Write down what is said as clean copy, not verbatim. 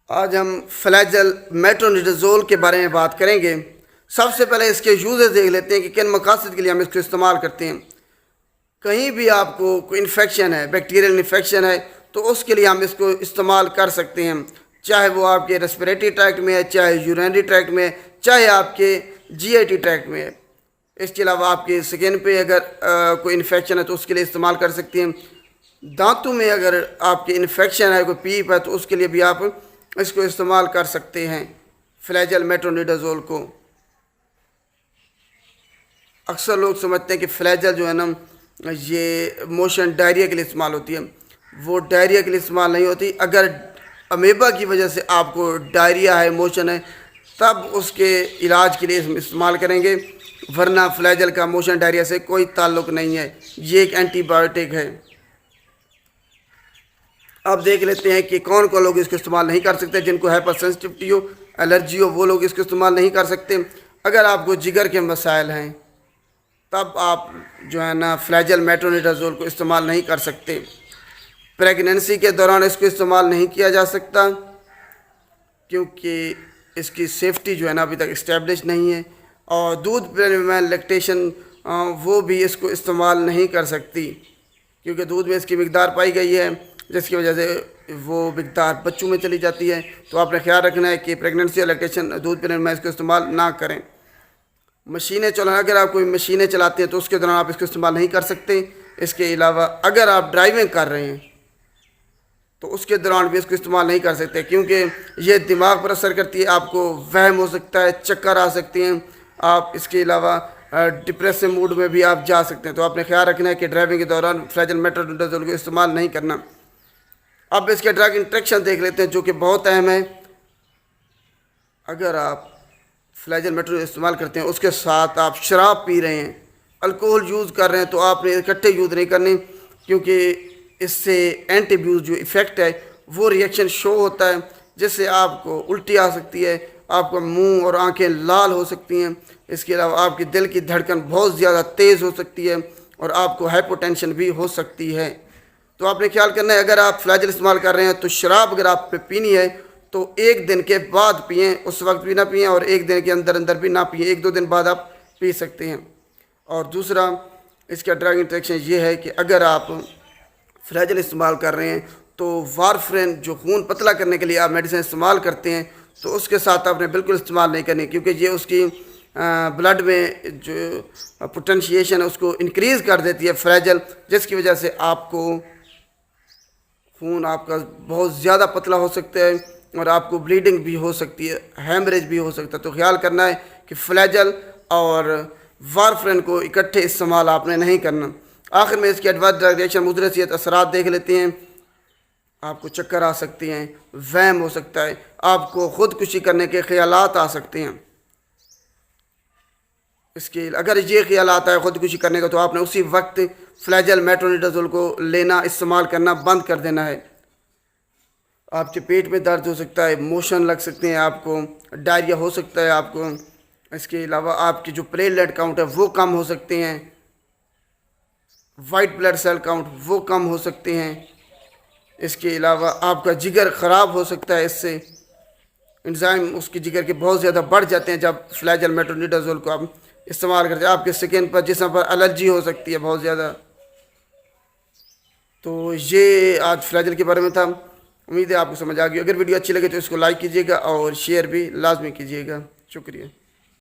آج ہم فلیجل میٹرونیڈازول کے بارے میں بات کریں گے۔ سب سے پہلے اس کے یوزز دیکھ لیتے ہیں کہ کن مقاصد کے لیے ہم اس کو استعمال کرتے ہیں۔ کہیں بھی آپ کو کوئی انفیکشن ہے، بیکٹیریل انفیکشن ہے، تو اس کے لیے ہم اس کو استعمال کر سکتے ہیں، چاہے وہ آپ کے ریسپریٹری ٹریکٹ میں ہے، چاہے یورینری ٹریکٹ میں ہے، چاہے آپ کے جی آئی ٹی ٹریکٹ میں ہے۔ اس کے علاوہ آپ کے سکن پہ اگر کوئی انفیکشن ہے تو اس کے لیے استعمال کر سکتے ہیں۔ دانتوں میں اگر آپ کے انفیکشن ہے، کوئی پیپ ہے، تو اس کے لیے بھی آپ اس کو استعمال کر سکتے ہیں، فلیجل میٹرونیڈازول کو۔ اکثر لوگ سمجھتے ہیں کہ فلیجل جو ہے نا یہ موشن ڈائریا کے لیے استعمال ہوتی ہے، وہ ڈائریا کے لیے استعمال نہیں ہوتی۔ اگر امیبا کی وجہ سے آپ کو ڈائریا ہے، موشن ہے، تب اس کے علاج کے لیے ہم استعمال کریں گے، ورنہ فلیجل کا موشن ڈائریا سے کوئی تعلق نہیں ہے، یہ ایک اینٹی بایوٹک ہے۔ اب دیکھ لیتے ہیں کہ کون کون لوگ اس کو استعمال نہیں کر سکتے۔ جن کو ہائپر سینسٹیوٹی ہو، الرجی ہو، وہ لوگ اس کو استعمال نہیں کر سکتے۔ اگر آپ کو جگر کے مسائل ہیں تب آپ جو ہے نا فلیجل میٹرونیڈازول کو استعمال نہیں کر سکتے۔ پریگننسی کے دوران اس کو استعمال نہیں کیا جا سکتا کیونکہ اس کی سیفٹی جو ہے نا ابھی تک اسٹیبلش نہیں ہے، اور دودھ پینے میں لیکٹیشن وہ بھی اس کو استعمال نہیں کر سکتی کیونکہ دودھ میں اس کی مقدار پائی گئی ہے، جس کی وجہ سے وہ مقدار بچوں میں چلی جاتی ہے۔ تو آپ نے خیال رکھنا ہے کہ پریگننسی اور لیکٹیشن دودھ پینے میں اس کو استعمال نہ کریں۔ مشینیں چلانا، اگر آپ کوئی مشینیں چلاتے ہیں تو اس کے دوران آپ اس کو استعمال نہیں کر سکتے۔ اس کے علاوہ اگر آپ ڈرائیونگ کر رہے ہیں تو اس کے دوران بھی اس کو استعمال نہیں کر سکتے کیونکہ یہ دماغ پر اثر کرتی ہے، آپ کو وہم ہو سکتا ہے، چکر آ سکتے ہیں، آپ اس کے علاوہ ڈپریسو موڈ میں بھی آپ جا سکتے ہیں۔ تو آپ نے خیال رکھنا ہے کہ ڈرائیونگ کے دوران فلیجل میٹرونیڈازول کو استعمال نہیں کرنا۔ اب اس کے ڈرگ انٹریکشن دیکھ لیتے ہیں جو کہ بہت اہم ہے۔ اگر آپ فلیجل میٹرونیڈازول استعمال کرتے ہیں، اس کے ساتھ آپ شراب پی رہے ہیں، الکوہل یوز کر رہے ہیں، تو آپ نے اکٹھے یوز نہیں کرنے کیونکہ اس سے اینٹی بیوز جو ایفیکٹ ہے وہ ریئیکشن شو ہوتا ہے، جس سے آپ کو الٹی آ سکتی ہے، آپ کا منہ اور آنکھیں لال ہو سکتی ہیں۔ اس کے علاوہ آپ کی دل کی دھڑکن بہت زیادہ تیز ہو سکتی ہے اور آپ کو ہائپوٹینشن بھی ہو سکتی ہے۔ تو آپ نے خیال کرنا ہے، اگر آپ فلیجل استعمال کر رہے ہیں تو شراب اگر آپ پہ پینی ہے تو 1 دن کے بعد پئیں، اس وقت بھی نہ پئیں، اور 1 دن کے اندر بھی نہ پئیں، 1-2 دن بعد آپ پی سکتے ہیں۔ اور دوسرا اس کا ڈرگ انٹریکشن یہ ہے کہ اگر آپ فلیجل استعمال کر رہے ہیں تو وارفرین جو خون پتلا کرنے کے لیے آپ میڈیسن استعمال کرتے ہیں تو اس کے ساتھ آپ نے بالکل استعمال نہیں کرنی کیونکہ یہ اس کی بلڈ میں جو پوٹینشیشن ہے اس کو انکریز کر دیتی ہے فلیجل، جس کی وجہ سے آپ کو خون آپ کا بہت زیادہ پتلا ہو سکتا ہے اور آپ کو بلیڈنگ بھی ہو سکتی ہے، ہیمریج بھی ہو سکتا ہے۔ تو خیال کرنا ہے کہ فلیجل اور وارفرین کو اکٹھے استعمال آپ نے نہیں کرنا۔ آخر میں اس کی ایڈورس ڈرگ ریئیکشن مضر صحت اثرات دیکھ لیتے ہیں۔ آپ کو چکر آ سکتے ہیں، وہم ہو سکتا ہے، آپ کو خودکشی کرنے کے خیالات آ سکتے ہیں۔ اس کے اگر یہ خیال آتا ہے خودکشی کرنے کا تو آپ نے اسی وقت فلیجل میٹرونیڈازول کو لینا، استعمال کرنا بند کر دینا ہے۔ آپ کے پیٹ میں درد ہو سکتا ہے، موشن لگ سکتے ہیں، آپ کو ڈائریا ہو سکتا ہے آپ کو۔ اس کے علاوہ آپ کی جو پلیٹلیٹ کاؤنٹ ہے وہ کم ہو سکتے ہیں، وائٹ بلڈ سیل کاؤنٹ وہ کم ہو سکتے ہیں۔ اس کے علاوہ آپ کا جگر خراب ہو سکتا ہے، اس سے انزائم اس کی جگر کے بہت زیادہ بڑھ جاتے ہیں جب فلیجل میٹرونیڈازول کو آپ استعمال کرتے ہیں۔ آپ کے سکن پر، جسم پر الرجی ہو سکتی ہے بہت زیادہ۔ تو یہ آج فلیجل کے بارے میں تھا، امید ہے آپ کو سمجھ آ گئی۔ اگر ویڈیو اچھی لگے تو اس کو لائک کیجیے گا اور شیئر بھی لازمی کیجیے گا۔ شکریہ۔